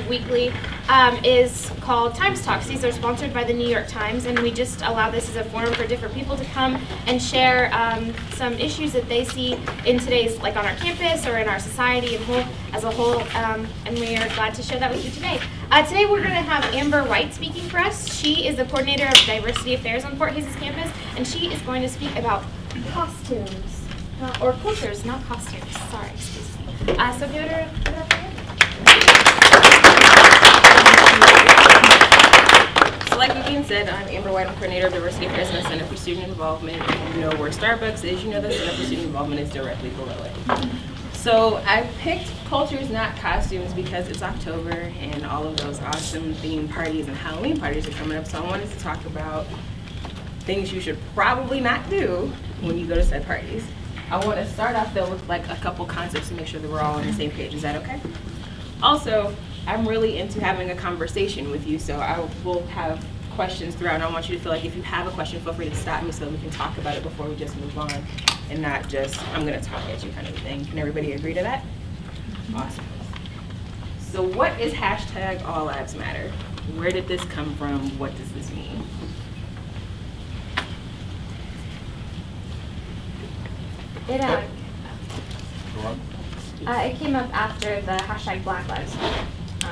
weekly is called Times Talks. These are sponsored by the New York Times, and we just allow this as a forum for different people to come and share some issues that they see in today's, like on our campus or in our society as a whole, and we are glad to share that with you today. Today we're going to have Amber White speaking for us. She is the coordinator of diversity affairs on Fort Hays campus, and she is going to speak about costumes, or cultures, not costumes. Sorry, excuse me. So give it her for Amber. So like Vivian said, I'm Amber White. I'm coordinator of diversity affairs in the Center for Student Involvement. If you know where Starbucks is, you know the Center for Student Involvement is directly below it. So I picked cultures, not costumes, because it's October and all of those awesome themed parties and Halloween parties are coming up. So I wanted to talk about things you should probably not do when you go to said parties. I want to start off though with like a couple concepts to make sure that we're all on the same page. Is that okay? Also, I'm really into having a conversation with you, so I will have questions throughout, and I want you to feel like if you have a question, feel free to stop me so that we can talk about it before we just move on, and not just, I'm gonna talk at you kind of thing. Can everybody agree to that? Awesome. So what is hashtag All Lives Matter? Where did this come from? What does this mean? It came up after the hashtag Black Lives Matter.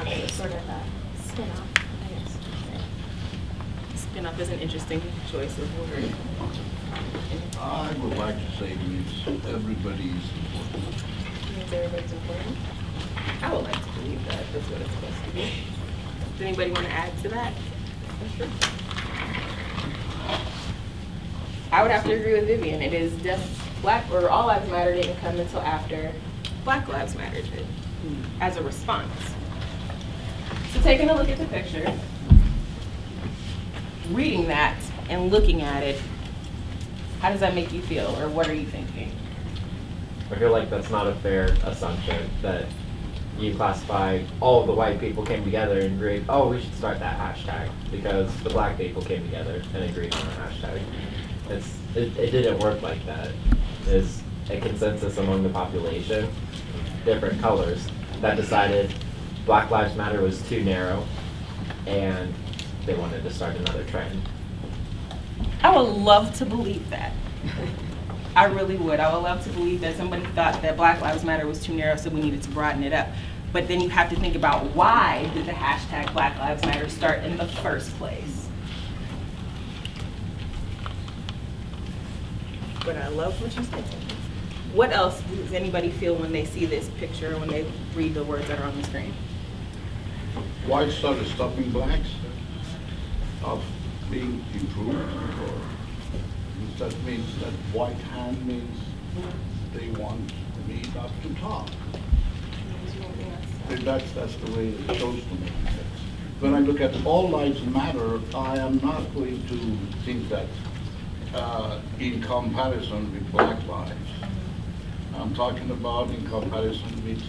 It was sort of a spin-off, I guess. Spin-off is an interesting choice of word. I would like to say it means everybody's important. It means everybody's important? I would like to believe that. That's what it's supposed to be. Does anybody want to add to that? I would have to agree with Vivian. It is Black or All Lives Matter didn't come until after Black Lives Matter did, as a response. So taking a look at the picture, reading that and looking at it, how does that make you feel, or what are you thinking? I feel like that's not a fair assumption that you classify all of the white people came together and agreed, oh, we should start that hashtag because the black people came together and agreed on a hashtag. It didn't work like that. It's a consensus among the population, different colors, that decided Black Lives Matter was too narrow and they wanted to start another trend. I would love to believe that. I really would. I would love to believe that somebody thought that Black Lives Matter was too narrow, so we needed to broaden it up. But then you have to think about, why did the hashtag Black Lives Matter start in the first place? But I love what you said. What else does anybody feel when they see this picture, when they read the words that are on the screen? White started stopping blacks of being improved, or that means that white hand means they want me not to talk. That's the way it shows to me. When I look at All Lives Matter, I am not going to think that in comparison with Black lives. I'm talking about in comparison with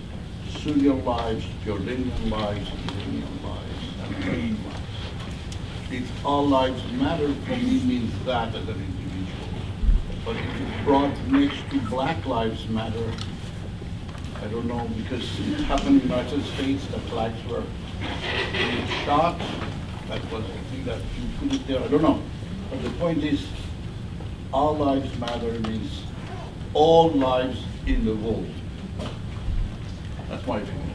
Syrian lives, Jordanian lives, Iranian lives, and American lives. It's All Lives Matter for me means that as an individual. But if it's brought next to Black Lives Matter, I don't know, because it happened in the United States that blacks were being shot. That was the thing that you put it there, I don't know. But the point is, All Lives Matter means all lives in the world. That's my opinion.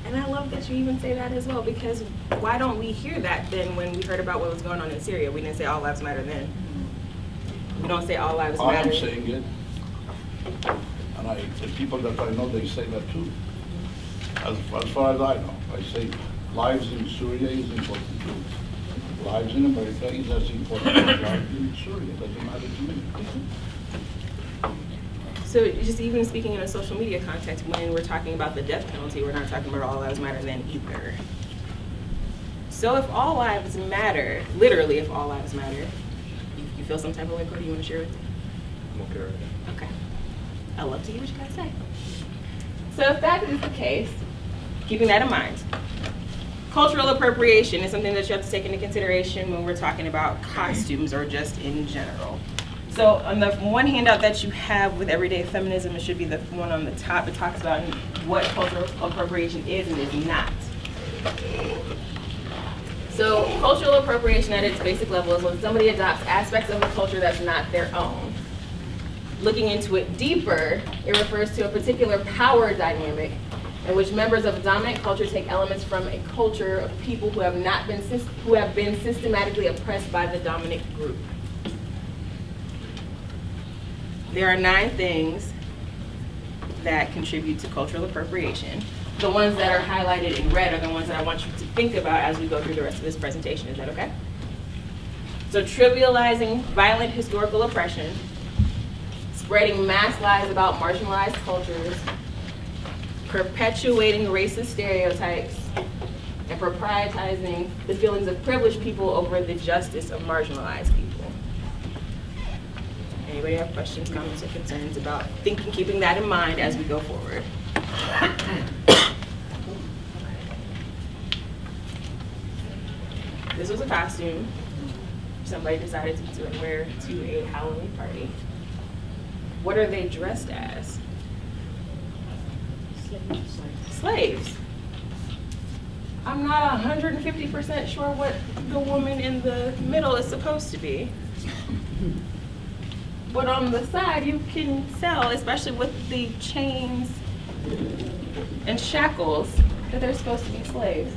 And I love that you even say that as well, because why don't we hear that then when we heard about what was going on in Syria? We didn't say all lives matter then. We don't say all lives matter. I am saying it. And the people that I know, they say that too. As far as I know, I say lives in Syria is important too. Lives in America is as important as lives in Syria. It doesn't matter to me. So just even speaking in a social media context, when we're talking about the death penalty, we're not talking about all lives matter then either. So if all lives matter, literally if all lives matter, you feel some type of way, Cody, you want to share with me? I'm okay right now. Okay. I'd love to hear what you guys say. So if that is the case, keeping that in mind, cultural appropriation is something that you have to take into consideration when we're talking about costumes or just in general. So on the one handout that you have with Everyday Feminism, it should be the one on the top. It talks about what cultural appropriation is and is not. So cultural appropriation at its basic level is when somebody adopts aspects of a culture that's not their own. Looking into it deeper, it refers to a particular power dynamic in which members of a dominant culture take elements from a culture of people who have been systematically oppressed by the dominant group. There are 9 things that contribute to cultural appropriation. The ones that are highlighted in red are the ones that I want you to think about as we go through the rest of this presentation. Is that okay? So trivializing violent historical oppression, spreading mass lies about marginalized cultures, perpetuating racist stereotypes, and prioritizing the feelings of privileged people over the justice of marginalized people. Anybody have questions, comments, or concerns about keeping that in mind as we go forward? This was a costume somebody decided to wear to a Halloween party. What are they dressed as? Slaves. I'm not 150% sure what the woman in the middle is supposed to be. But on the side, you can tell, especially with the chains and shackles, that they're supposed to be slaves.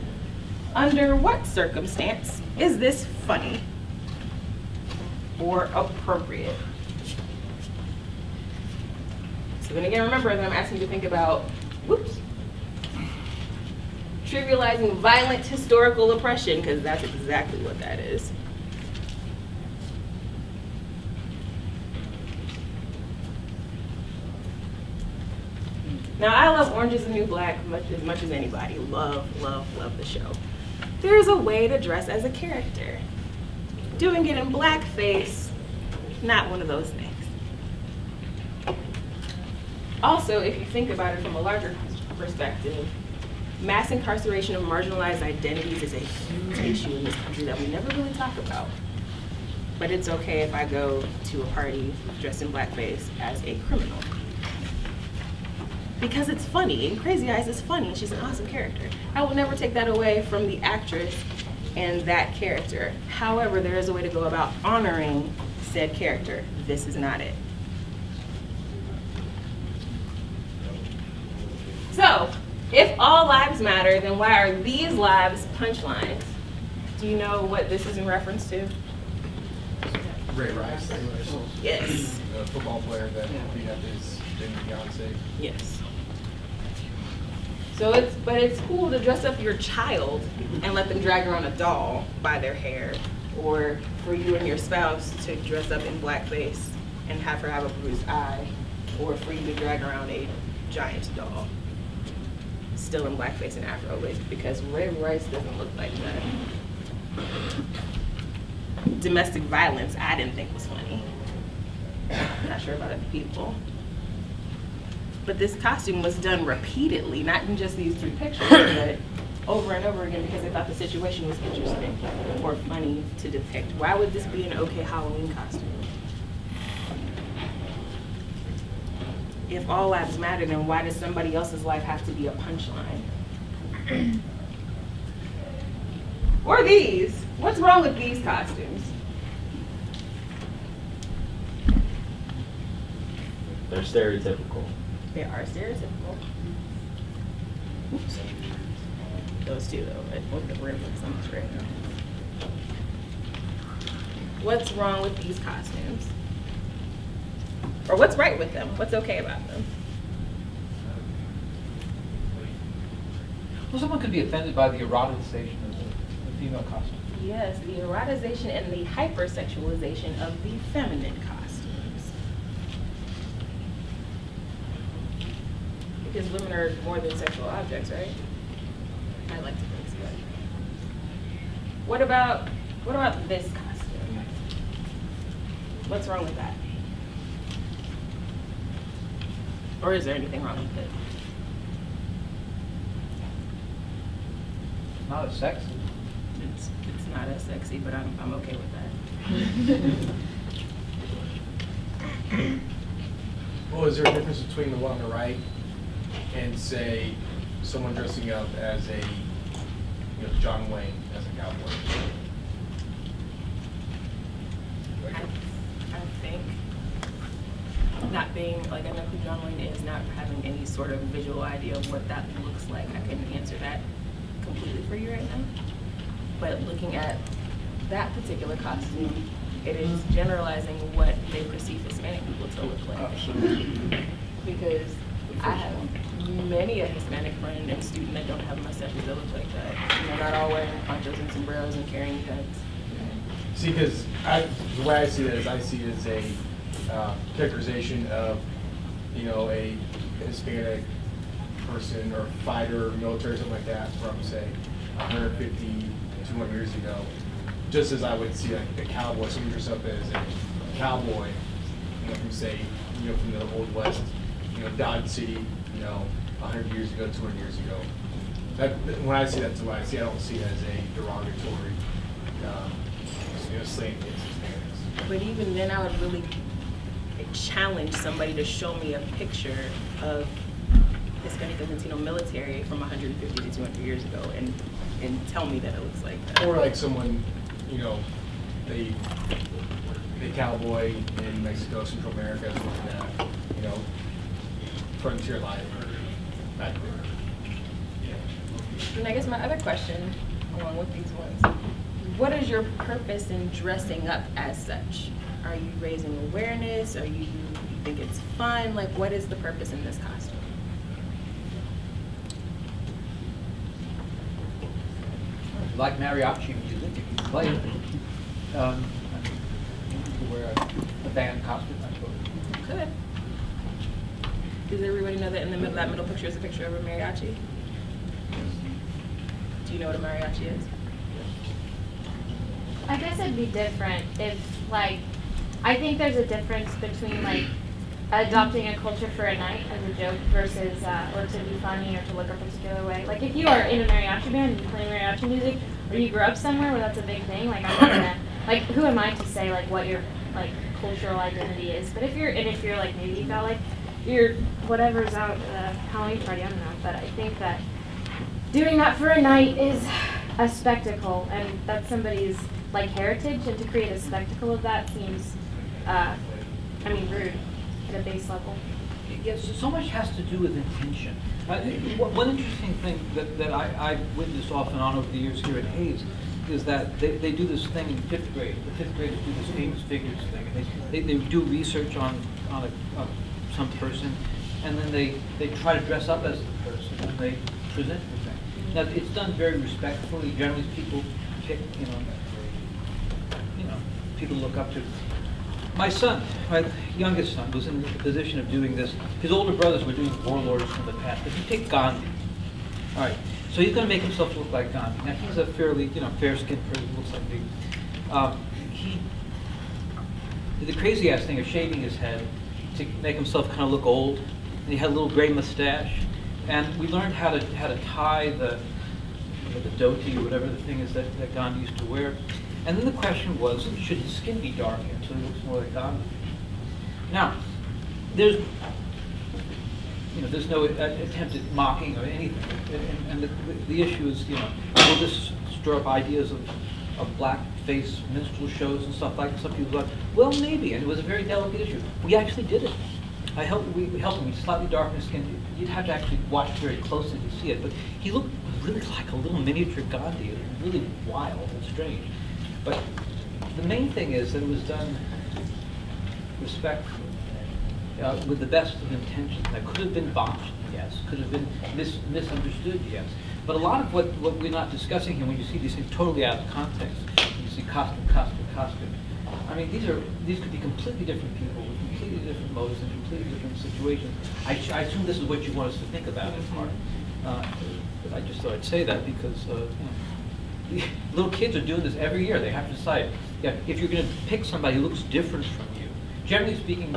Under what circumstance is this funny or appropriate? So then again, remember that I'm asking you to think about, trivializing violent historical oppression, because that's exactly what that is. Now, I love Orange is the New Black as much as anybody. Love, love, love the show. There's a way to dress as a character. Doing it in blackface, not one of those things. Also, if you think about it from a larger perspective, mass incarceration of marginalized identities is a huge issue in this country that we never really talk about. But it's okay if I go to a party dressed in blackface as a criminal. Because it's funny, and Crazy Eyes is funny, she's an awesome character. I will never take that away from the actress and that character. However, there is a way to go about honoring said character. This is not it. So, if all lives matter, then why are these lives punchlines? Do you know what this is in reference to? Ray Rice. Yes. The football player that beat up his fiance. Yes. So it's cool to dress up your child and let them drag around a doll by their hair, or for you and your spouse to dress up in blackface and have her have a bruised eye, or for you to drag around a giant doll, still in blackface and Afro wig, because Ray Rice doesn't look like that. Domestic violence, I didn't think was funny. I'm not sure about other people. But this costume was done repeatedly, not in just these 3 pictures, but over and over again because they thought the situation was interesting or funny to depict. Why would this be an okay Halloween costume? If all lives matter, then why does somebody else's life have to be a punchline? Or these. What's wrong with these costumes? They're stereotypical. They are stereotypical. Oops. Those 2 though, but what the rim looks so much right now. What's wrong with these costumes? Or what's right with them? What's okay about them? Well, someone could be offended by the eroticization of the female costume. Yes, the eroticization and the hypersexualization of the feminine costumes. Because women are more than sexual objects, right? I like to think so. What about this costume? What's wrong with that? Or is there anything wrong with it? Not as sexy. It's not as sexy, but I'm okay with that. Well, is there a difference between the one on the right and, say, someone dressing up as a John Wayne as a cowboy? I think not being, like, I know who John Wayne is, not having any sort of visual idea of what that looks like, I couldn't answer that completely for you right now. But looking at that particular costume, it is generalizing what they perceive Hispanic people to look like. Absolutely. Because I have many a Hispanic friend and student that don't have mustaches that look like that. You know, not all wearing ponchos and sombreros and carrying guns. See, because the way I see it is, I see it as a characterization of, you know, a Hispanic person or fighter, military, something like that, from say 150, 200 years ago. Just as I would see like a cowboy, someone dressed up as a cowboy, you know, from say, you know, from the Old West, you know, Dodge City, you know, 100 years ago, 200 years ago. That, when I see that, that's what I see. I don't see it as a derogatory, you know, slang against Hispanics. But even then, I would really challenge somebody to show me a picture of Hispanic and Latino military from 150 to 200 years ago and tell me that it looks like that. Or like someone, you know, the cowboy in Mexico, Central America, something like that, you know, frontier life back there. Yeah. And I guess my other question, along with these ones, what is your purpose in dressing up as such? Are you raising awareness? Are you think it's fun? Like, what is the purpose in this costume? Like mariachi music, you can play it. You can wear a band costume, I suppose. Could. Does everybody know that in the middle, that middle picture is a picture of a mariachi? Do you know what a mariachi is? I guess it'd be different if, like, I think there's a difference between, like, adopting a culture for a night as a joke versus, or to be funny or to look a particular way. Like, if you are in a mariachi band and you play mariachi music, or you grew up somewhere where that's a big thing, like, I'm not gonna, like, who am I to say, like, what your, like, cultural identity is? But if you're, like, maybe you got, like, your whatever's out at a Halloween party, I don't know, but I think that doing that for a night is a spectacle, and that's somebody's, like, heritage, and to create a spectacle of that seems, rude at a base level. Yes, so much has to do with intention. One interesting thing that I've witnessed off and on over the years here at Hayes is that they do this thing in fifth grade. The fifth graders do this famous figures thing, and they do research on some person, and then they try to dress up as the person, and they present the thing. Now, it's done very respectfully. Generally, people pick, you know, people look up to. My son, my youngest son, was in the position of doing this. His older brothers were doing warlords from the past. If you take Gandhi, all right, so he's going to make himself look like Gandhi. Now, he's a fairly, fair-skinned person, looks like me. He did the crazy-ass thing of shaving his head to make himself kind of look old. And he had a little gray mustache. And we learned how to tie the dhoti, or whatever the thing is that Gandhi used to wear. And then the question was, should his skin be darkened so he looks more like Gandhi? Now, there's no attempt at mocking or anything. And the issue is, will this stir up ideas of blackface minstrel shows and stuff like that? Some people thought, well, maybe, and it was a very delicate issue. We actually did it. We helped him. He's slightly darker skinned. You'd have to actually watch very closely to see it. But he looked really like a little miniature Gandhi. It was really wild and strange. But the main thing is that it was done respectfully, with the best of intentions. That could have been botched, yes. Could have been misunderstood, yes. But a lot of what we're not discussing here, when you see these things totally out of context, you see costume. I mean, these could be completely different people with completely different motives and completely different situations. I assume this is what you want us to think about in part. But I just thought I'd say that because little kids are doing this every year. They have to decide, if you're going to pick somebody who looks different from you. Generally speaking,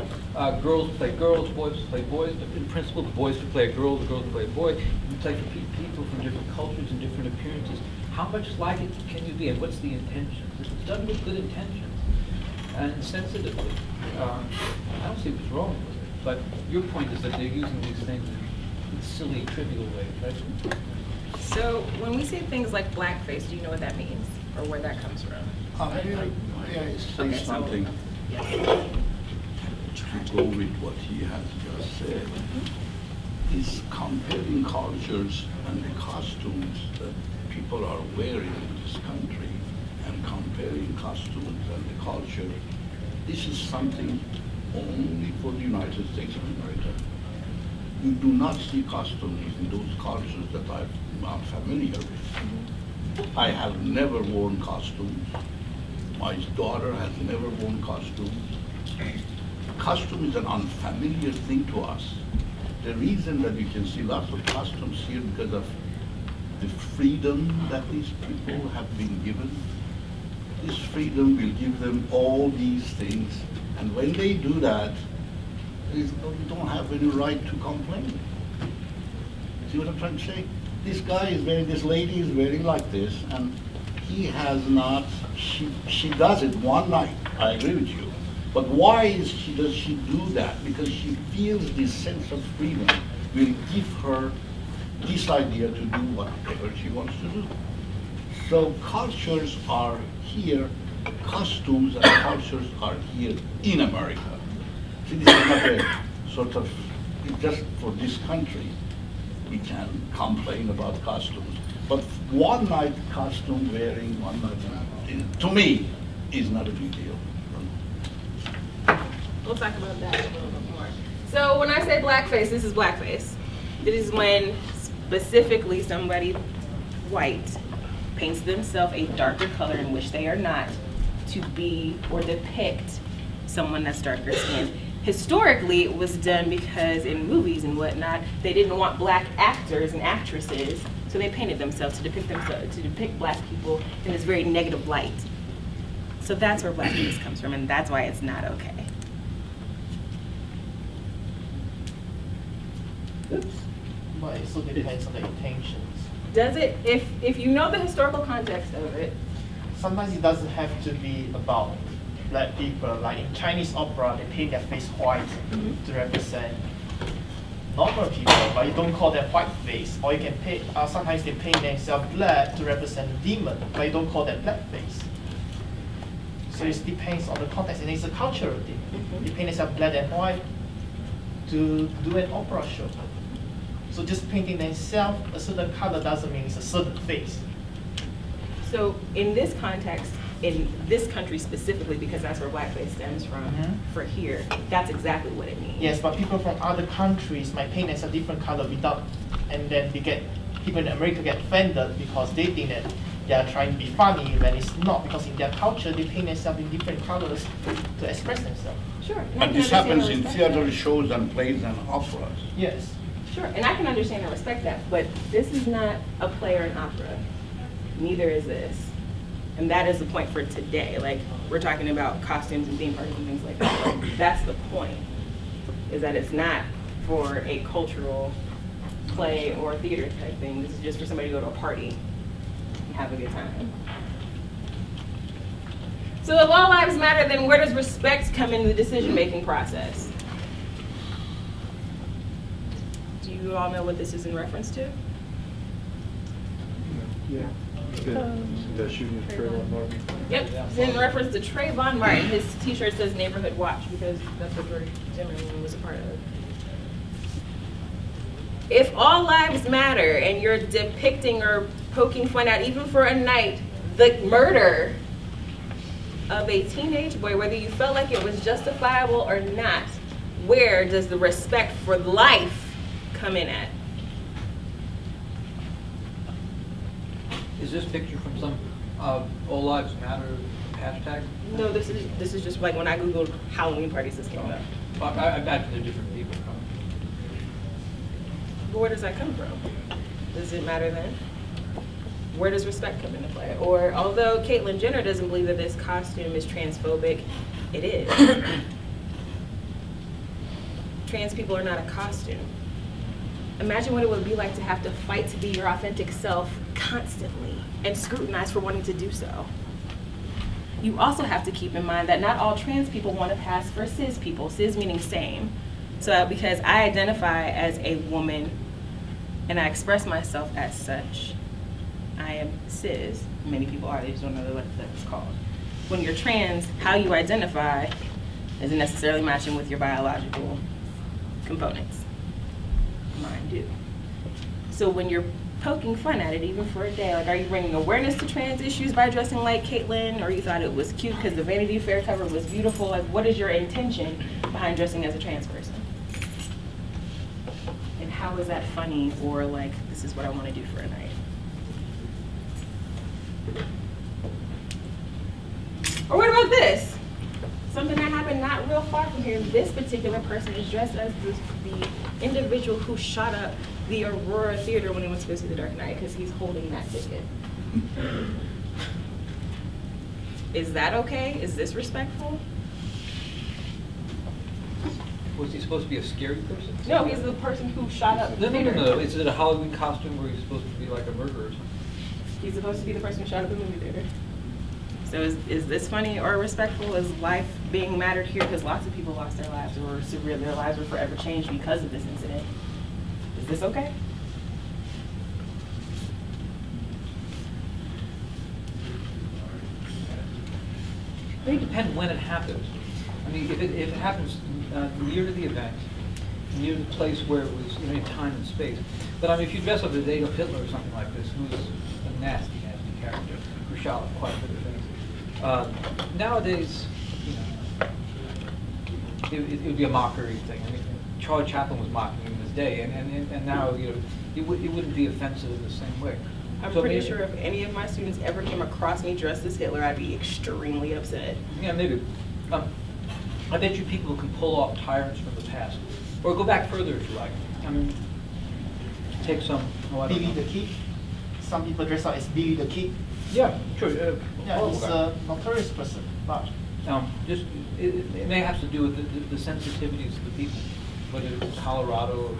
girls play girls, boys play boys. But in principle, the boys could play a girl, the girls play a boy. You play for people from different cultures and different appearances. How much like it can you be, and what's the intention? If it's done with good intentions and sensitively, I don't see what's wrong with it. But your point is that they're using these things in silly, trivial ways, right? So when we say things like blackface, do you know what that means or where that comes from? May I say Okay, so- something Yes. to go with what he has just said? Is comparing cultures and the costumes that people are wearing in this country and comparing costumes and the culture, this is something only for the United States of America. You do not see costumes in those cultures that I'm familiar with. I have never worn costumes. My daughter has never worn costumes. Costume is an unfamiliar thing to us. The reason that you can see lots of costumes here because of the freedom that these people have been given. This freedom will give them all these things, and when they do that, you don't have any right to complain. See what I'm trying to say? This guy is wearing, this lady is wearing like this, and he has not, she does it one night, I agree with you. But why does she do that? Because she feels this sense of freedom will give her this idea to do whatever she wants to do. So cultures are here, costumes and cultures are here in America. See, this is not a sort of, just for this country, we can complain about costumes. But one night costume wearing, one night, to me, is not a big deal. We'll talk about that a little bit more. So when I say blackface, this is blackface. This is when specifically somebody white paints themselves a darker color in which they are not to be or depict someone that's darker skinned. Historically, it was done because in movies and whatnot, they didn't want black actors and actresses, so they painted themselves to depict black people in this very negative light. So that's where blackface comes from, and that's why it's not okay. But it still depends on the intentions. Does it, if you know the historical context of it, Sometimes it doesn't have to be about black people. Like in Chinese opera, they paint their face white to represent normal people, but you don't call them white face. Or you can paint, sometimes they paint themselves black to represent a demon, but you don't call them black face. So it depends on the context, and it's a cultural thing. They paint themselves black and white to do an opera show. So just painting themselves a certain color doesn't mean it's a certain face. so in this context, in this country specifically, because that's where blackface stems from, for here, that's exactly what it means. Yes, but people from other countries might paint as a different color without, and then people in America get offended because they think that they are trying to be funny when it's not, because in their culture they paint themselves in different colors to express themselves. Sure. And this happens in theater shows and plays and operas. Yes. Sure, and I can understand and respect that, but this is not a play or an opera. Neither is this. And that is the point for today. Like, we're talking about costumes and theme parties and things like that. Like, that's the point, is that it's not for a cultural play or theater type thing. This is just for somebody to go to a party and have a good time. So if all lives matter, then where does respect come into the decision-making process? Do you all know what this is in reference to? Yeah. The shooting of Trayvon Martin. Yep, it's in reference to Trayvon Martin. His t-shirt says Neighborhood Watch because that's what George Zimmerman was a part of. If all lives matter and you're depicting or poking fun at, even for a night, the murder of a teenage boy, whether you felt like it was justifiable or not, where does the respect for life come in at? Is this picture from some All Lives Matter hashtag? No, this is just like when I Googled Halloween parties, this came up. I imagine they're different people. But where does that come from? Does it matter then? Where does respect come into play? Or although Caitlyn Jenner doesn't believe that this costume is transphobic, it is. Trans people are not a costume. Imagine what it would be like to have to fight to be your authentic self constantly and scrutinized for wanting to do so. You also have to keep in mind that not all trans people want to pass for cis people, cis meaning same. So because I identify as a woman and I express myself as such, I am cis. Many people are, they just don't know what that's called. When you're trans, how you identify isn't necessarily matching with your biological components. Mine do. So when you're poking fun at it, even for a day, like, are you bringing awareness to trans issues by dressing like Caitlyn, or you thought it was cute because the Vanity Fair cover was beautiful? Like, what is your intention behind dressing as a trans person? And how is that funny, or like, this is what I want to do for a night? Or what about this? Something that happened not real far from here. This particular person is dressed as the individual who shot up the Aurora Theater when he went to go see The Dark Knight because he's holding that ticket. Is that okay? Is this respectful? Was he supposed to be a scary person? No, he's the person who shot up the theater. No. Is it a Halloween costume where he's supposed to be like a murderer or something? He's supposed to be the person who shot up the movie theater. So is this funny or respectful? Is life being mattered here? Because lots of people lost their lives, or their lives were forever changed because of this incident. Is this okay? It may depend when it happens. I mean, if it happens near to the event, near the place where it was, in time and space. But I mean, if you dress up as Adolf Hitler or something like this, who's a nasty, nasty character, who shot up quite a bit of things. Nowadays, it would be a mockery thing. I mean, Charlie Chaplin was mocking him in his day, and now, it wouldn't be offensive in the same way. I'm So pretty maybe- sure if any of my students ever came across me dressed as Hitler, I'd be extremely upset. Yeah, maybe. I bet you people can pull off tyrants from the past, or go back further if you like. I mean, take some. Oh, I don't Billy know. the Kid. Some people dress up as Billy the Kid. Yeah, sure. Yeah, horrible he's guy. a notorious person, but Just it may have to do with the sensitivities of the people, whether it's Colorado or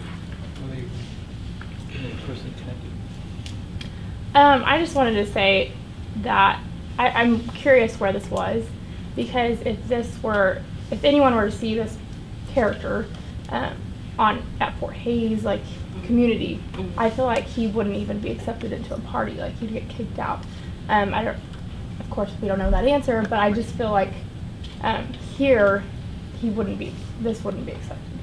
whether you're personally connected. I just wanted to say that I'm curious where this was, because if anyone were to see this character at Fort Hays, like, community, I feel like he wouldn't even be accepted into a party. Like, he'd get kicked out. Of course, we don't know that answer, but I just feel like here this wouldn't be accepted.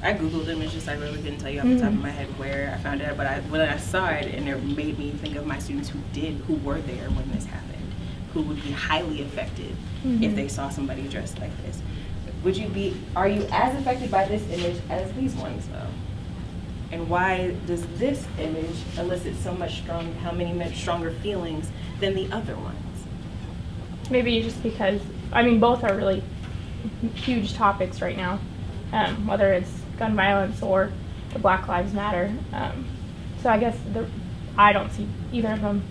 I Googled images. I really couldn't tell you off the top of my head where I found it, but when I saw it, and it made me think of my students who were there when this happened, who would be highly affected if they saw somebody dressed like this. Are you as affected by this image as these ones, though? And why does this image elicit so much stronger feelings than the other ones? Maybe just because, both are really huge topics right now, whether it's gun violence or the Black Lives Matter. So I guess I don't see either of them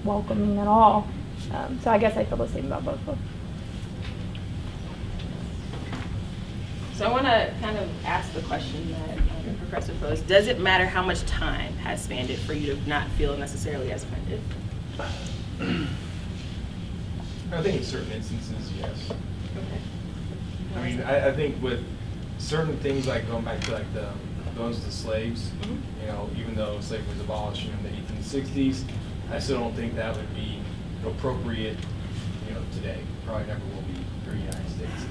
welcoming at all. So I guess I feel the same about both of them. So I want to kind of ask the question that Professor posed. Does it matter how much time has spanned it for you to not feel necessarily as offended? I think in certain instances, yes. Okay. I mean, I think with certain things, like going back to like the guns to slaves, even though slavery was abolished in the 1860s, I still don't think that would be appropriate, today. Probably never will be for the United States.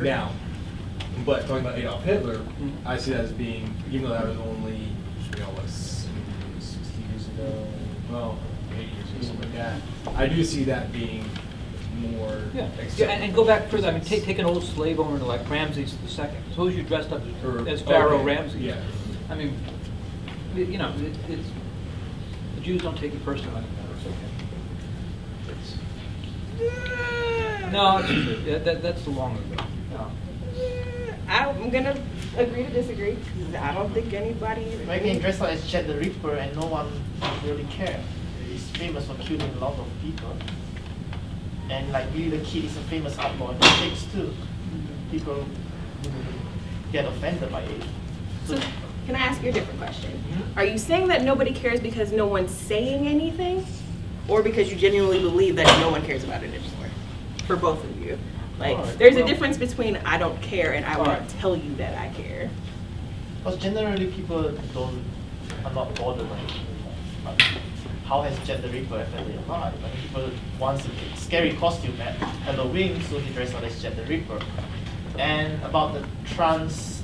Now, but talking about Adolf Hitler, I see that as being, even though that was only, 60 years ago, well, 80 years ago, something like that, I do see that being more acceptable. And go back further. I mean, take an old slave owner like Ramses II. Suppose you dressed up as Pharaoh Ramses. Yeah. I mean, it's the Jews don't take it personally. It's okay. No, it's true. That's the long ago. No. I'm going to agree to disagree, because I don't think anybody... maybe he dressed up as Jack the Ripper and no one really cared. He's famous for killing a lot of people. And like Billy the Kid is a famous outlaw in the States too. People get offended by it. So, can I ask you a different question? Are you saying that nobody cares because no one's saying anything? Or because you genuinely believe that no one cares about it anymore? For both of you. Like, there's a difference between I don't care and I won't tell you that I care. Because generally people are not bothered by it. But how has Jack the Ripper affected your life? And people want a scary costume at Halloween, so they dress up as Jack the Ripper. And about the trans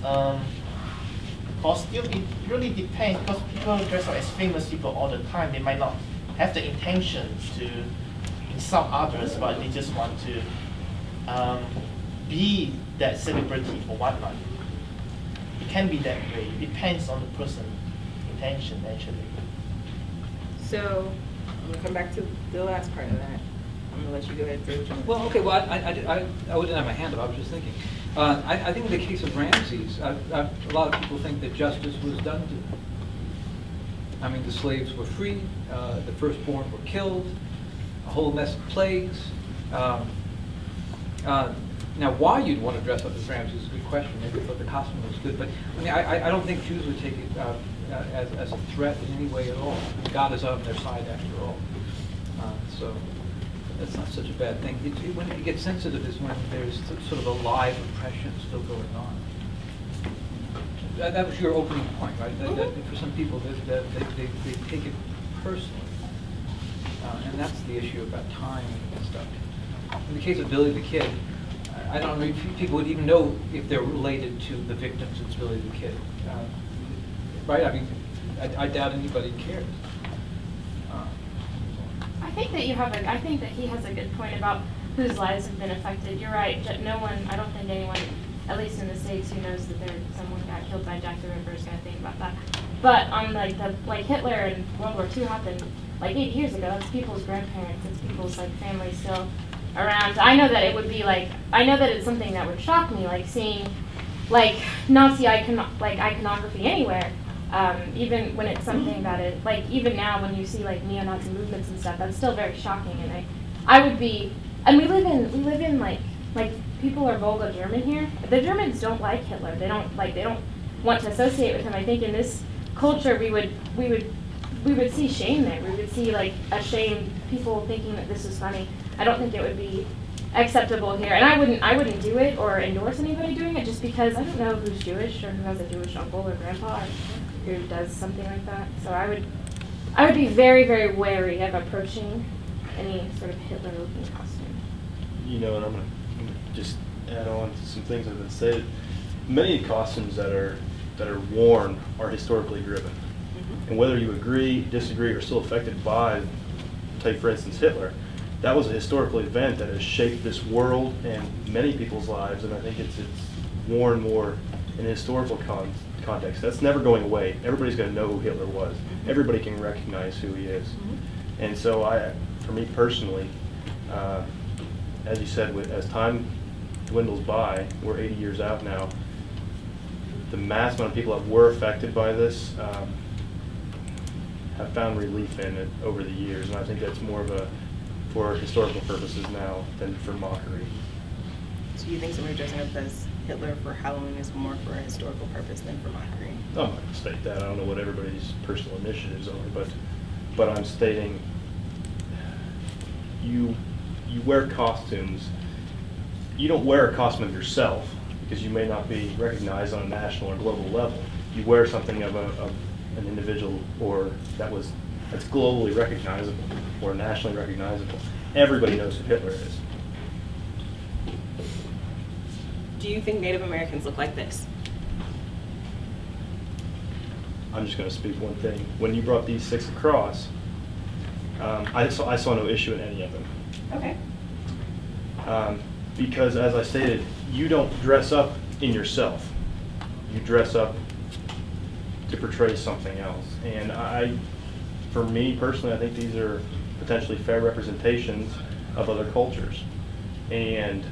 costume, it really depends, because people dress up as famous people all the time. They might not have the intention to insult others, but they just want to be that celebrity for one night. It can be that way. It depends on the person's intention, actually. So, I'm gonna come back to the last part of that. I'm gonna let you go ahead and say what you want. Well, okay, well, I wouldn't have my hand up, I was just thinking. I think in the case of Ramses, a lot of people think that justice was done to them. I mean, the slaves were freed, the firstborn were killed, a whole mess of plagues. Now, why you'd want to dress up as Ramses is a good question. Maybe thought the costume was good, but I mean, I don't think Jews would take it as a threat in any way at all. God is on their side after all. So that's not such a bad thing. When it gets sensitive is when there's sort of a live oppression still going on. That was your opening point, right? That for some people, they take it personally. And that's the issue about time and stuff. In the case of Billy the Kid, I don't know if people would even know if they're related to the victims. It's Billy the Kid, right? I mean, I doubt anybody cares. I think that I think that he has a good point about whose lives have been affected. You're right. No one, I don't think anyone, at least in the States, who knows that someone got killed by Jack the Ripper is going to think about that. But on like Hitler and World War II happened like 8 years ago. It's people's grandparents. It's people's like family still around. I know that it would be like, I know that it's something that would shock me, like seeing like Nazi iconography anywhere. Even when it's something that is, like, even now when you see, like, neo-Nazi movements and stuff, that's still very shocking, and I would be, and we live in, like, people are Volga German here. The Germans don't like Hitler. They don't want to associate with him. I think in this culture we would see shame there. We would see, like, ashamed people thinking that this is funny. I don't think it would be acceptable here, and I wouldn't do it or endorse anybody doing it just because I don't know who's Jewish or who has a Jewish uncle or grandpa or who does something like that. So I would be very, very wary of approaching any sort of Hitler-looking costume. You know, and I'm gonna just add on to some things that have been said. Many costumes that are worn are historically driven, and whether you agree, disagree, or still affected by, take for instance Hitler, that was a historical event that has shaped this world and many people's lives, and I think it's more and more in a historical context. That's never going away. Everybody's going to know who Hitler was. Everybody can recognize who he is. And so for me personally, as you said, as time dwindles by, we're 80 years out now, the mass amount of people that were affected by this have found relief in it over the years, and I think that's more of for historical purposes now than for mockery. So you think somebody dressing up as Hitler for Halloween is more for a historical purpose than for mockery? I'm not going to state that. I don't know what everybody's personal initiatives are, but I'm stating you wear costumes. You don't wear a costume of yourself because you may not be recognized on a national or global level. You wear something of an individual or that's globally recognizable or nationally recognizable. Everybody knows who Hitler is. Do you think Native Americans look like this? I'm just going to speak one thing. When you brought these 6 across, I saw no issue in any of them. Okay. Because as I stated, you don't dress up in yourself. You dress up to portray something else. And for me personally, I think these are potentially fair representations of other cultures. And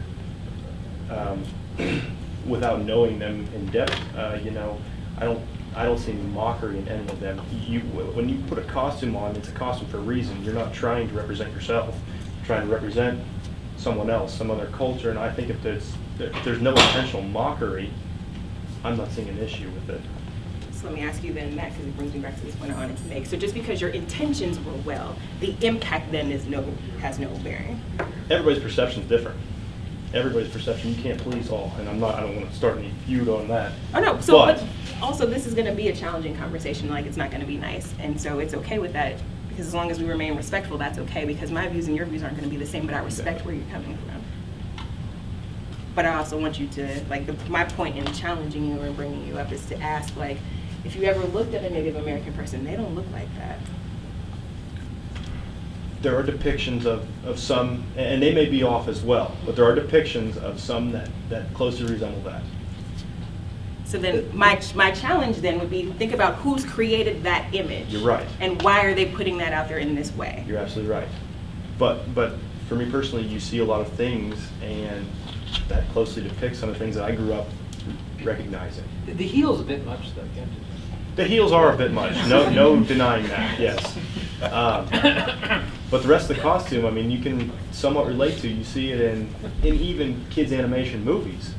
without knowing them in depth, you know, I don't see any mockery in any of them. When you put a costume on, it's a costume for a reason. You're not trying to represent yourself. You're trying to represent someone else, some other culture. And I think if there's no intentional mockery, I'm not seeing an issue with it. So let me ask you then, Matt, because it brings me back to this point I wanted to make. So just because your intentions were well, the impact then has no bearing. Everybody's perception is different. Everybody's perception, you can't please all, and I don't want to start any feud on that. Oh no, so but also this is going to be a challenging conversation, like it's not going to be nice, and so it's okay with that, Because as long as we remain respectful, that's okay, because my views and your views aren't going to be the same, but I respect where you're coming from. But I also want you to, like, my point in challenging you and bringing you up is to ask, like, if you ever looked at a Native American person, they don't look like that. There are depictions of some, and they may be off as well, but there are depictions of some that closely resemble that. So then my challenge then would be, think about who's created that image. You're right. And why are they putting that out there in this way? You're absolutely right. But for me personally, you see a lot of things and that closely depicts some of the things that I grew up recognizing. The heel's a bit much, though, can't it? The heels are a bit much. No denying that. Yes. But the rest of the costume, I mean, you can somewhat relate to. You see it in even kids' animation movies.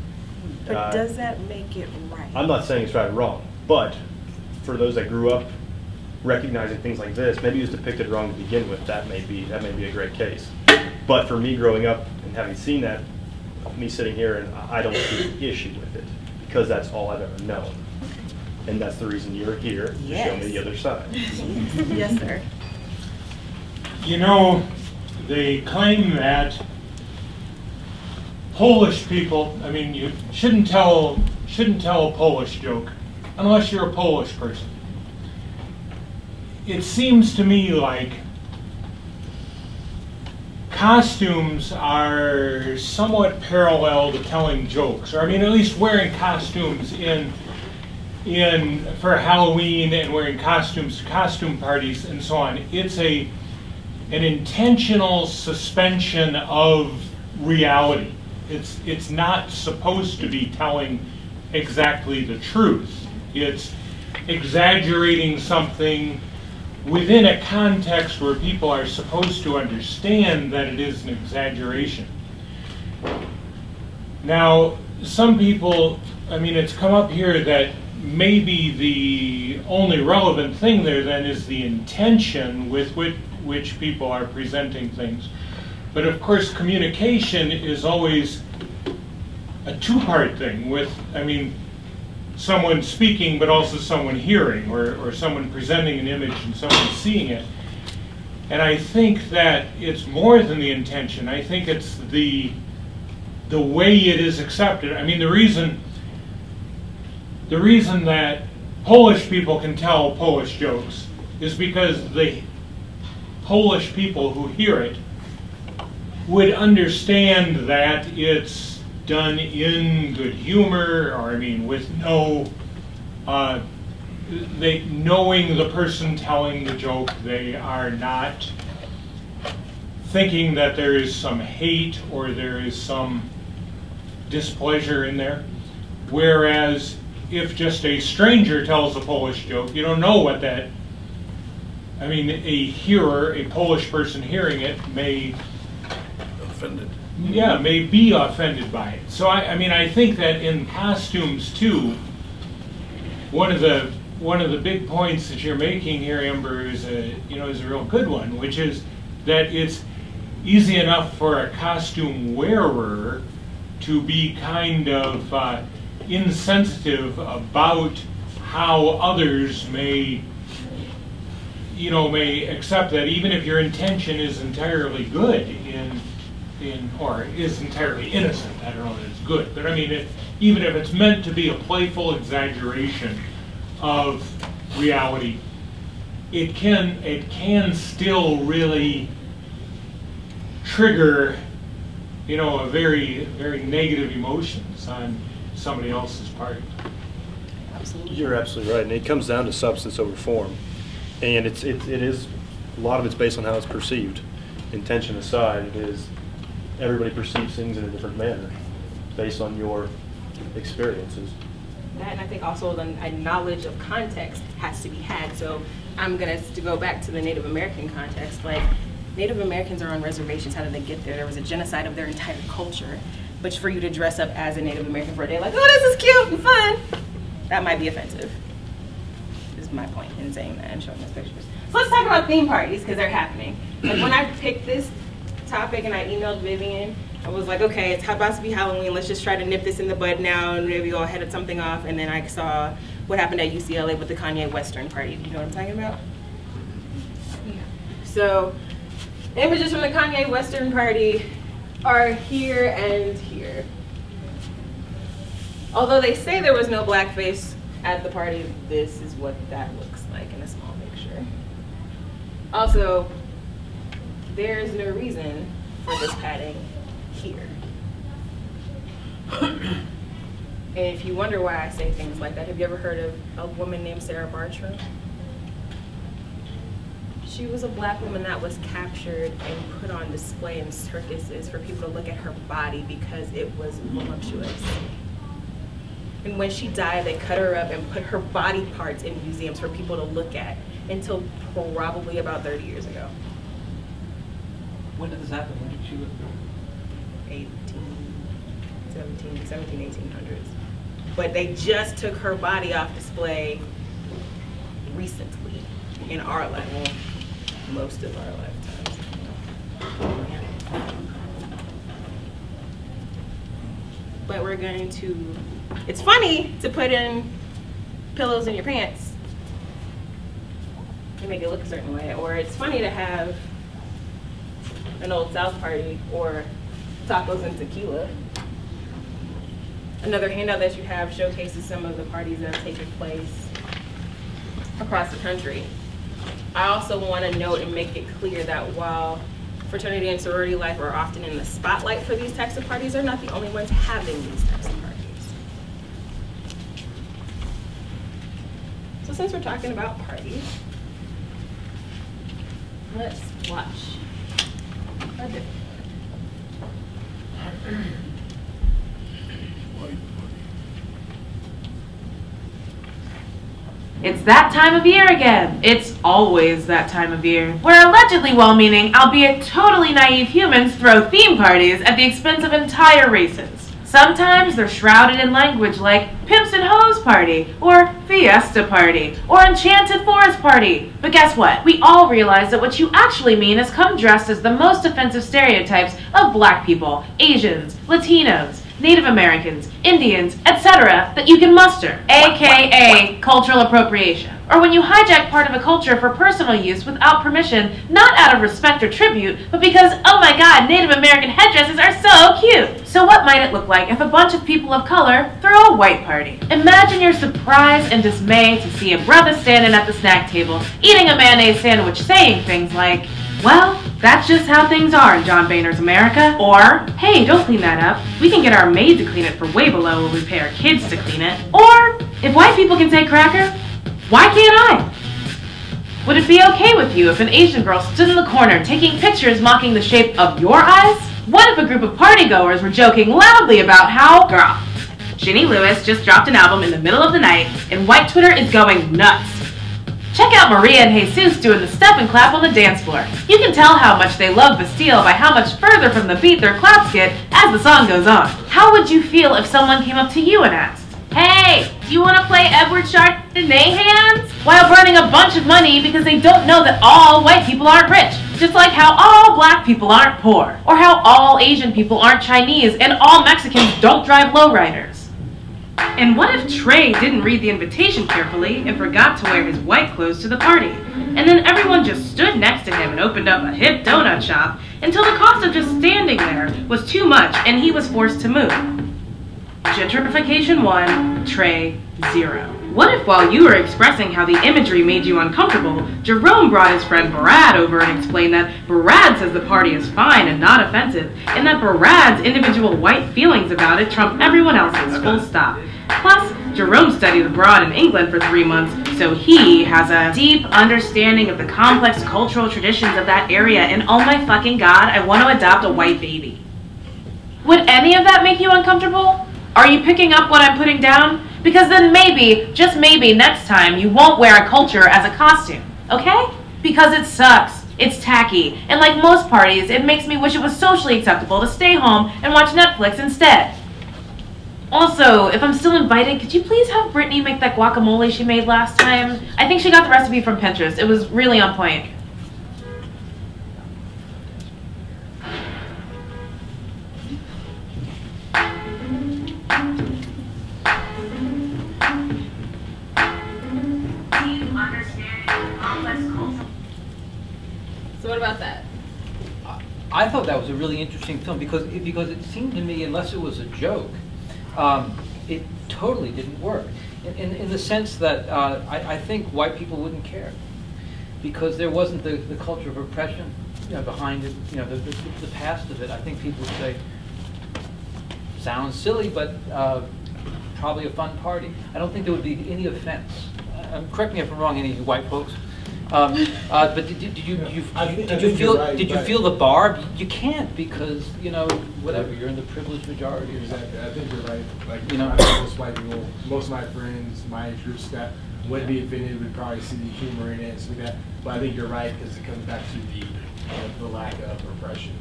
But does that make it right? I'm not saying it's right or wrong, but for those that grew up recognizing things like this, maybe it was depicted wrong to begin with. That may be a great case. But for me growing up and having seen that, me sitting here, and I don't see an issue with it because that's all I've ever known. And that's the reason you're here, to show me the other side. Yes, sir. You know, they claim that Polish people, I mean, you shouldn't tell a Polish joke unless you're a Polish person. It seems to me like costumes are somewhat parallel to telling jokes, or I mean, at least wearing costumes for Halloween and wearing costumes to costume parties and so on. It's an intentional suspension of reality. It's not supposed to be telling exactly the truth. It's exaggerating something within a context where people are supposed to understand that it is an exaggeration. Now, some people, I mean, it's come up here that maybe the only relevant thing there then is the intention with which people are presenting things. But of course, communication is always a two-part thing with, I mean, someone speaking but also someone hearing, or someone presenting an image and someone seeing it. And I think that it's more than the intention. I think it's the way it is accepted. I mean, the reason that Polish people can tell Polish jokes is because the Polish people who hear it would understand that it's done in good humor, or I mean, with no, knowing the person telling the joke, they are not thinking that there is some hate or there is some displeasure in there. Whereas if just a stranger tells a Polish joke, you don't know what that, I mean, a Polish person hearing it may Offended. Yeah, may be offended by it. So I mean, I think that in costumes too, one of the big points that you're making here, Amber, is a real good one, which is that it's easy enough for a costume wearer to be kind of insensitive about how others may accept that, even if your intention is entirely good or is entirely innocent. I don't know that it's good, but I mean, even if it's meant to be a playful exaggeration of reality, it can still really trigger, a very, very negative emotions on somebody else's part. Absolutely. You're absolutely right, and it comes down to substance over form, and it is a lot of it's based on how it's perceived. Intention aside, it is everybody perceives things in a different manner based on your experiences. That, and I think also a knowledge of context has to be had. So I'm going to go back to the Native American context. Like, Native Americans are on reservations. How did they get there? There was a genocide of their entire culture. But for you to dress up as a Native American for a day, like, oh, this is cute and fun, that might be offensive. Is my point in saying that and showing those pictures. So let's talk about theme parties, because they're happening. Like, when I picked this topic and I emailed Vivian, I was like, okay, it's about to be Halloween, let's just try to nip this in the bud now and maybe go head something off. And then I saw what happened at UCLA with the Kanye Western party. Do you know what I'm talking about? So images from the Kanye Western party are here and here. Although they say there was no blackface at the party, this is what that looks like in a small picture. Also, there's no reason for this padding here. And if you wonder why I say things like that, have you ever heard of a woman named Sarah Bartram? She was a black woman that was captured and put on display in circuses for people to look at her body because it was voluptuous. And when she died, they cut her up and put her body parts in museums for people to look at until probably about 30 years ago. When did this happen? When did she live? 1800s. But they just took her body off display recently in our life, most of our lifetimes. But we're going to, it's funny to put in pillows in your pants and make it look a certain way, or it's funny to have an Old South party or tacos and tequila. Another handout that you have showcases some of the parties that have taken place across the country. I also want to note and make it clear that while fraternity and sorority life are often in the spotlight for these types of parties, they're not the only ones having these types of parties. So since we're talking about parties, let's watch a different one. It's that time of year again. It's always that time of year, where allegedly well-meaning, albeit totally naive humans throw theme parties at the expense of entire races. Sometimes they're shrouded in language like Pimps and Hoes Party, or Fiesta Party, or Enchanted Forest Party. But guess what? We all realize that what you actually mean is come dressed as the most offensive stereotypes of black people, Asians, Latinos, Native Americans, Indians, etc. that you can muster, aka cultural appropriation. Or when you hijack part of a culture for personal use without permission, not out of respect or tribute, but because, oh my god, Native American headdresses are so cute. So what might it look like if a bunch of people of color throw a white party? Imagine your surprise and dismay to see a brother standing at the snack table, eating a mayonnaise sandwich, saying things like, well, that's just how things are in John Boehner's America. Or, hey, don't clean that up. We can get our maid to clean it for way below what we pay our kids to clean it. Or, if white people can say cracker, why can't I? Would it be okay with you if an Asian girl stood in the corner taking pictures mocking the shape of your eyes? What if a group of partygoers were joking loudly about how, girl, Ginny Lewis just dropped an album in the middle of the night and white Twitter is going nuts. Check out Maria and Jesus doing the step and clap on the dance floor. You can tell how much they love Bastille by how much further from the beat their claps get as the song goes on. How would you feel if someone came up to you and asked, hey, do you want to play Edward Chardonnay hands? While burning a bunch of money because they don't know that all white people aren't rich. Just like how all black people aren't poor. Or how all Asian people aren't Chinese and all Mexicans don't drive lowriders. And what if Trey didn't read the invitation carefully and forgot to wear his white clothes to the party? And then everyone just stood next to him and opened up a hip donut shop until the cost of just standing there was too much and he was forced to move. Gentrification 1, Trey 0. What if while you were expressing how the imagery made you uncomfortable, Jerome brought his friend Barad over and explained that Barad says the party is fine and not offensive, and that Barad's individual white feelings about it trump everyone else's, full stop. Plus, Jerome studied abroad in England for 3 months, so he has a deep understanding of the complex cultural traditions of that area, and oh my fucking god, I want to adopt a white baby. Would any of that make you uncomfortable? Are you picking up what I'm putting down? Because then maybe, just maybe, next time you won't wear a culture as a costume, okay? Because it sucks, it's tacky, and like most parties, it makes me wish it was socially acceptable to stay home and watch Netflix instead. Also, if I'm still invited, could you please have Brittany make that guacamole she made last time? I think she got the recipe from Pinterest. It was really on point. So I thought that was a really interesting film because it seemed to me, unless it was a joke, it totally didn't work. In the sense that I think white people wouldn't care because there wasn't the culture of oppression behind it, the past of it. I think people would say, sounds silly, but probably a fun party. I don't think there would be any offense. Correct me if I'm wrong, any of you white folks. But did you feel the bar? You can't because whatever, you're in the privileged majority. Exactly. I think you're right. Like I think most white people, most of my friends, my age groups that would be offended would probably see the humor in it and stuff like that. But I think you're right because it comes back to the lack of oppression.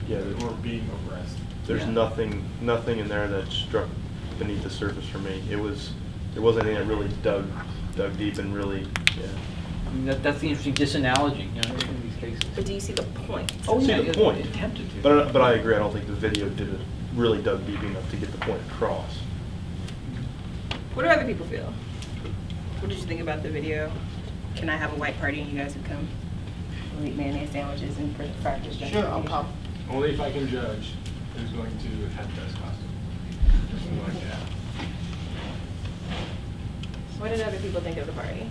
Yeah, or being oppressed. There's nothing in there that struck beneath the surface for me. There wasn't anything that really dug deep and really, yeah. I mean, that's the interesting disanalogy, in these cases. But do you see the point? Oh, See yeah, the point. it attempted to. But I agree. I don't think the video really dug deep enough to get the point across. What do other people feel? What did you think about the video? Can I have a white party and you guys would come? We'll eat mayonnaise sandwiches and practice. Sure, I'll come. Only if I can judge who's going to have the best costume. Something like that. What did other people think of the party?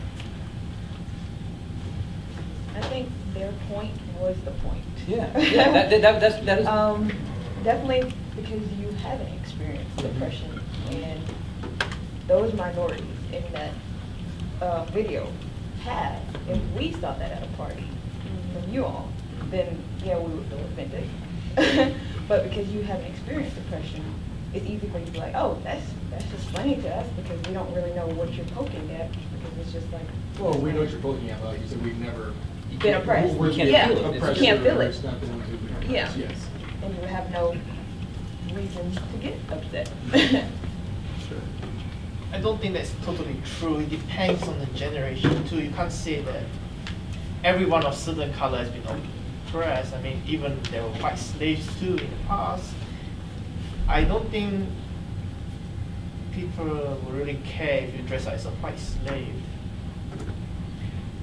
I think their point was the point. Yeah, that is. Definitely because you haven't experienced depression, and those minorities in that video have. If we saw that at a party from you all, then yeah, we would feel offended. But because you haven't experienced depression, it's easy for you to be like, oh, that's just funny to us because we don't really know what you're poking at because it's just like. Well, we know what you're poking at, like you said, we've never been oppressed. We're Yeah, feel it. you can't feel it. It's not that we've been oppressed, Yeah. yes. And you have no reason to get upset. I don't think that's totally true. It depends on the generation too. You can't say that everyone of certain color has been oppressed. I mean, even there were white slaves too in the past. I don't think people will really care if you dress up as a white slave.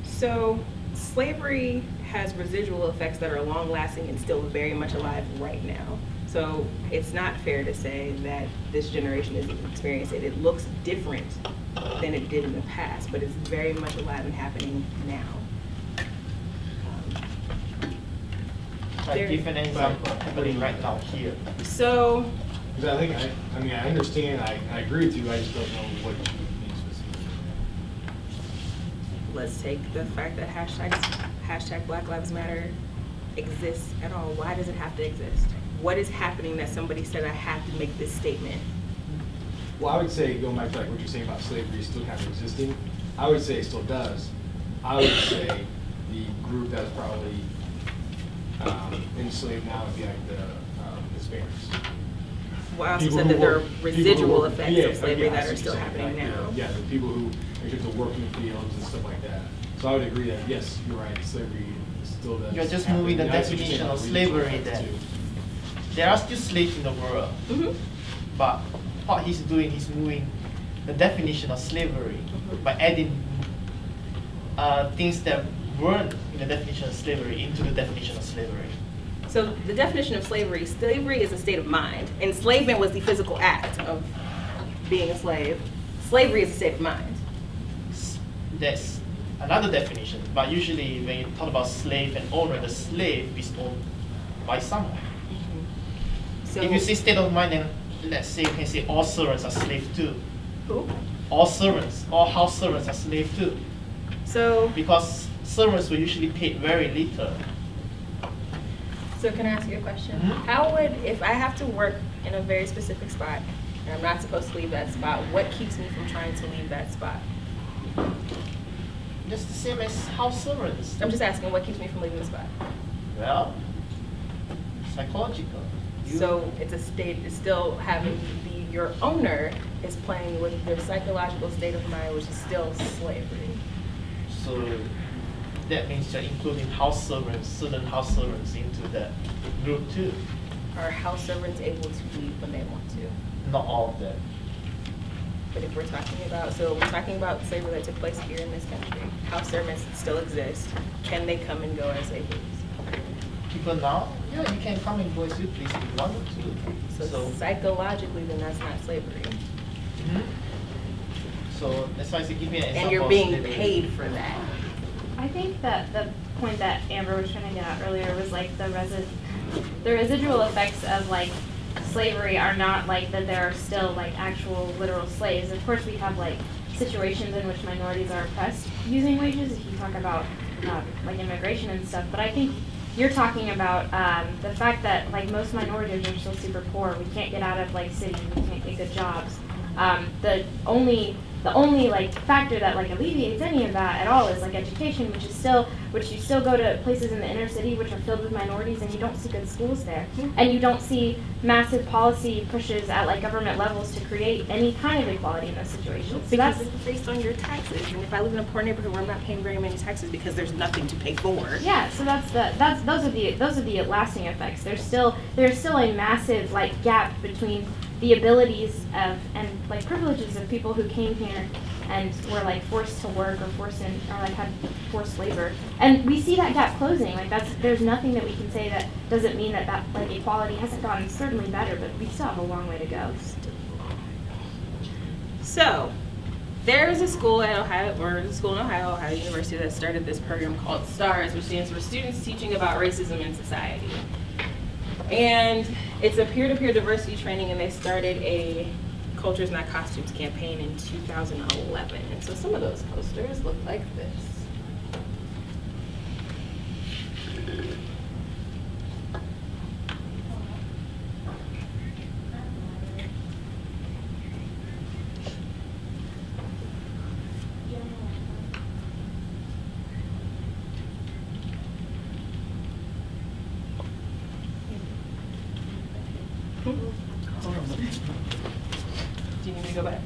So, slavery has residual effects that are long-lasting and still very much alive right now. So, it's not fair to say that this generation isn't experiencing it. It looks different than it did in the past, but it's very much alive and happening now. Different example happening right now here. So, because I think I understand. I agree with you. I just don't know what you mean specifically. let's take the fact that hashtag Black Lives Matter exists at all. Why does it have to exist? What is happening that somebody said I have to make this statement? Well, I would say, going back to like what you're saying about slavery still kind of existing, I would say it still does. I would say the group that's probably enslaved now would be like the Hispanics. Well, I also said that there are residual effects of slavery that are still happening now. Yeah, the people who are just working fields and stuff like that. So I would agree that, yes, you're right, slavery still does. You're just happen. moving the And that's what you're definition saying of about slavery regional then. effects, too. There are still slaves in the world, but what he's doing, he's moving the definition of slavery by adding things that weren't in the definition of slavery into the definition of slavery. So the definition of slavery is a state of mind. Enslavement was the physical act of being a slave. Slavery is a state of mind. That's another definition, but usually when you talk about slave and owner, the slave is owned by someone. So If you say state of mind, then let's say you can say all servants are slave too. who? All servants, all house servants are slave too. So Because servants were usually paid very little. So can I ask you a question? Mhm. How would, if I have to work in a very specific spot, and I'm not supposed to leave that spot, what keeps me from trying to leave that spot? Just the same as house servants. I'm just asking, what keeps me from leaving the spot? Well, psychological. So it's a state, it's still having your owner is playing with their psychological state of mind, which is still slavery. So that means you're including house servants, certain house servants into that group too. Are house servants able to leave when they want to? Not all of them. But if we're talking about, so we're talking about slavery that took place here in this country, house servants still exist. Can they come and go as they please? people now, yeah, you can come and voice your please if you want to. So psychologically, then that's not slavery. Mhm. So that's why I say give me an example. And you're of being slavery. paid for that. I think that the point that Amber was trying to get at earlier was like the residual effects of like slavery are not like that there are still like actual literal slaves. Of course we have like situations in which minorities are oppressed using wages if you talk about like immigration and stuff, but I think you're talking about the fact that like most minorities are still super poor. We can't get out of like cities, we can't get good jobs. The only like factor that like alleviates any of that at all is like education, which you still go to places in the inner city which are filled with minorities and you don't see good schools there. And you don't see massive policy pushes at like government levels to create any kind of equality in those situations. So Because that's it's based on your taxes. And if I live in a poor neighborhood where I'm not paying very many taxes because there's nothing to pay for. yeah, so those are the lasting effects. There's still a massive like gap between the abilities of and like privileges of people who came here and were like forced to work or like had forced labor, and we see that gap closing. Like there's nothing that we can say that doesn't mean that like equality hasn't gotten certainly better, but we still have a long way to go. So there is a school in Ohio, Ohio University, that started this program called STARS, which stands for Students Teaching About Racism in Society. And it's a peer-to-peer diversity training, and they started a Cultures Not Costumes campaign in 2011. And so some of those posters look like this. Do you need me to go back?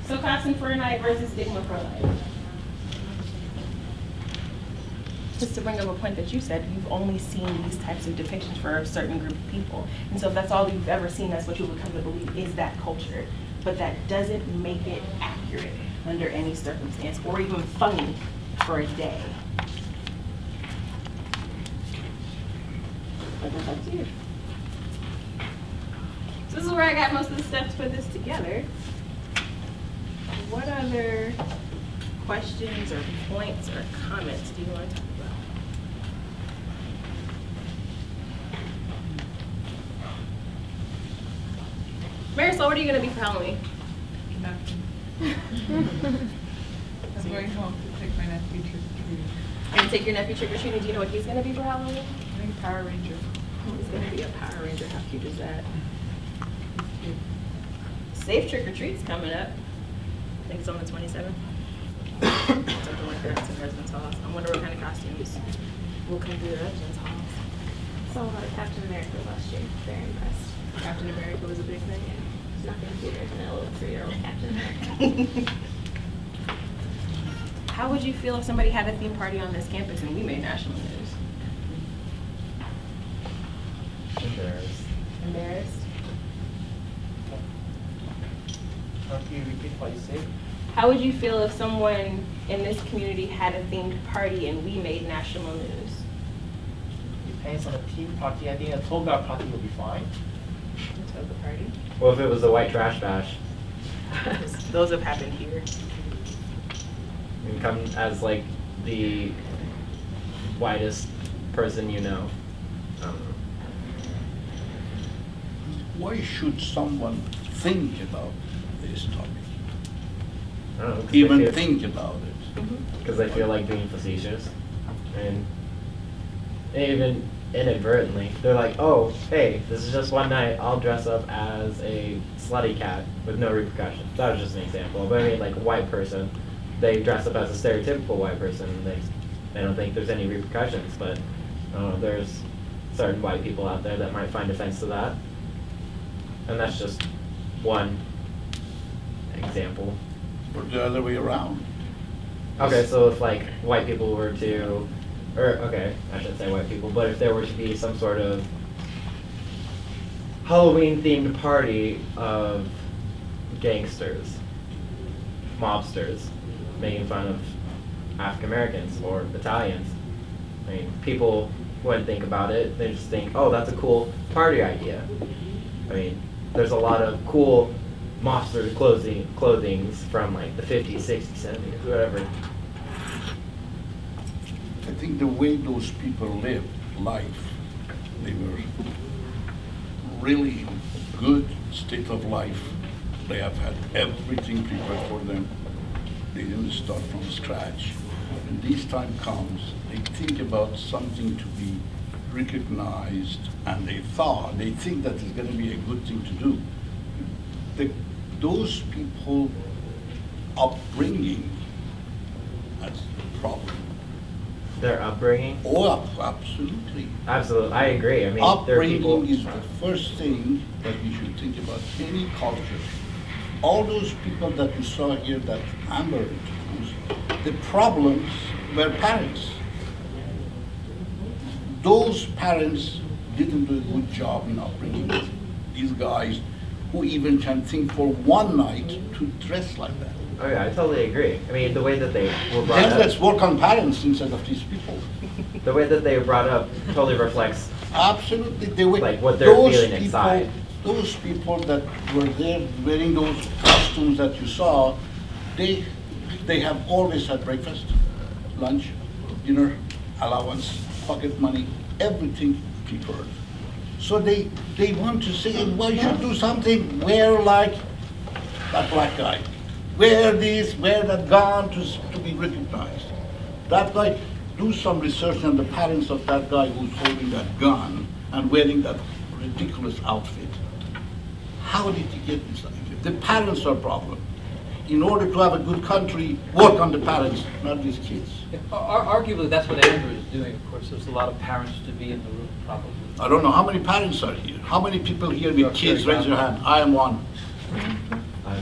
So costume for a night versus stigma for life. Just to bring up a point that you said, you've only seen these types of depictions for a certain group of people. And so if that's all you've ever seen, that's what you would come to believe is that culture. But that doesn't make it accurate under any circumstance or even funny for a day. But that's up to you. So this is where I got most of the stuff to put this together. What other questions or points or comments do you want to talk about? Marisol, what are you going to be for Halloween? Nothing. I'm going home to take my nephew trick-or-treating. You're going to take your nephew trick-or-treating. Do you know what he's going to be for Halloween? I think Power Ranger. He's going to be a Power Ranger. How cute is that? Safe trick-or-treat's coming up. I think it's on the 27th. Something like that. It's in residence halls. I wonder what kind of costumes will come through the residence halls. Saw a lot of Captain America last year. Very impressed. Captain America was a big thing. Nothing cuter than a little 3-year-old Captain America. How would you feel if somebody had a theme party on this campus and we made national news? Embarrassed. Embarrassed? Can you repeat what you said? How would you feel if someone in this community had a themed party and we made national news? Depends on the team party. I think a toga party will be fine. A toga party? Well, if it was a white trash bash, Those have happened here. you can come as like the whitest person you know. I don't know. Why should someone think about this topic? I don't know. 'Cause Even they feel, think about it? Because they feel like being facetious. And even inadvertently, they're like, oh, hey, this is just one night, I'll dress up as a slutty cat with no repercussions. That was just an example. But I mean, like a white person, they dress up as a stereotypical white person, and they don't think there's any repercussions. But there's certain white people out there that might find offense to that. And that's just one example. Or the other way around? Okay, so if like white people were to, or okay, I shouldn't say white people, but if there were to be some sort of Halloween themed party of gangsters, mobsters, making fun of African Americans or Italians. I mean, people wouldn't think about it. They just think, oh, that's a cool party idea. I mean, there's a lot of cool monster clothings from like the 50s, 60s, 70s, whatever. I think the way those people lived life, they were really good state of life. They have had everything prepared for them. They didn't start from scratch. When this time comes, they think about something to be recognized, and they think that it's going to be a good thing to do. Those people upbringing, that's the problem. Their upbringing? Oh, absolutely. Absolutely, I agree. I mean, there are people. Upbringing is the first thing that we should think about. Any culture. All those people that you saw here that Amber introduced, the problems were parents. Those parents didn't do a good job in upbringing these guys who even can think for one night to dress like that. Oh yeah, I totally agree. I mean, the way that they were brought Then up. let's work on parents instead of these people. The way that they were brought up totally reflects Absolutely, the way like what they're feeling inside. Those people that were there wearing those costumes that you saw, they have always had breakfast, lunch, dinner, allowance, pocket money, everything prepared. So they want to say, well, you should do something, wear like that black guy. Wear this, wear that gun to be recognized. That guy, do some research on the parents of that guy who's holding that gun and wearing that ridiculous outfit. How did he get this outfit? The parents are a problem. In order to have a good country, work on the parents, not these kids. Arguably, that's what Andrew is doing. Of course, there's a lot of parents to be in the room, probably. I don't know how many parents are here. How many people here with kids? Raise your hand. I am one.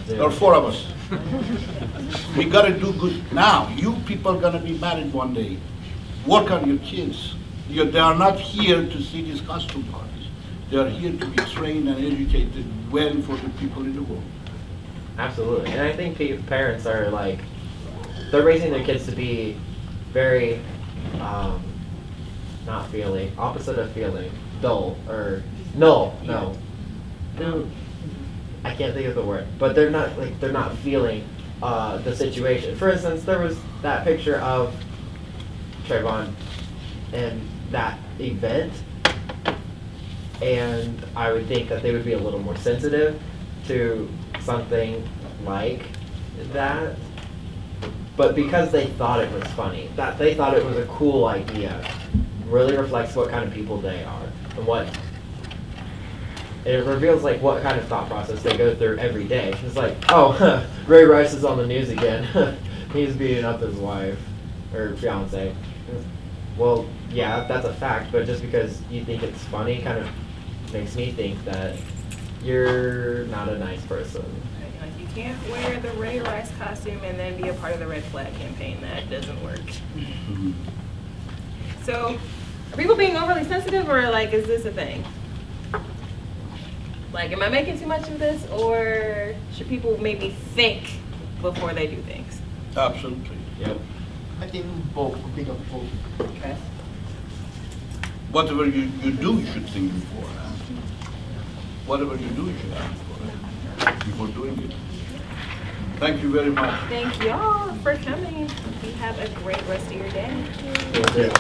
There are 4 of us. We gotta do good now. You people are gonna be married one day. Work on your kids. They are not here to see these costume parties. They are here to be trained and educated well for the people in the world. Absolutely, and I think parents are like, they're raising their kids to be very, not feeling, opposite of feeling, dull, or no. I can't think of the word, but they're not feeling the situation. For instance, there was that picture of Trayvon in that event, and I would think that they would be a little more sensitive to something like that. But because they thought it was funny, that they thought it was a cool idea, really reflects what kind of people they are and it reveals like what kind of thought process they go through every day. It's like, oh, Ray Rice is on the news again. He's beating up his wife or fiance. Well, yeah, that's a fact, but just because you think it's funny kind of makes me think that you're not a nice person. Like, you can't wear the Ray Rice costume and then be a part of the Red Flag campaign. That doesn't work. So, are people being overly sensitive, or like, is this a thing? Like, am I making too much of this, or should people maybe think before they do things? Absolutely. Yep. I think both, a bit of both. Okay. Whatever you do, you should think beforehand. Whatever you do, you should ask for it before doing it. Thank you very much. Thank y'all for coming. You have a great rest of your day. Yeah.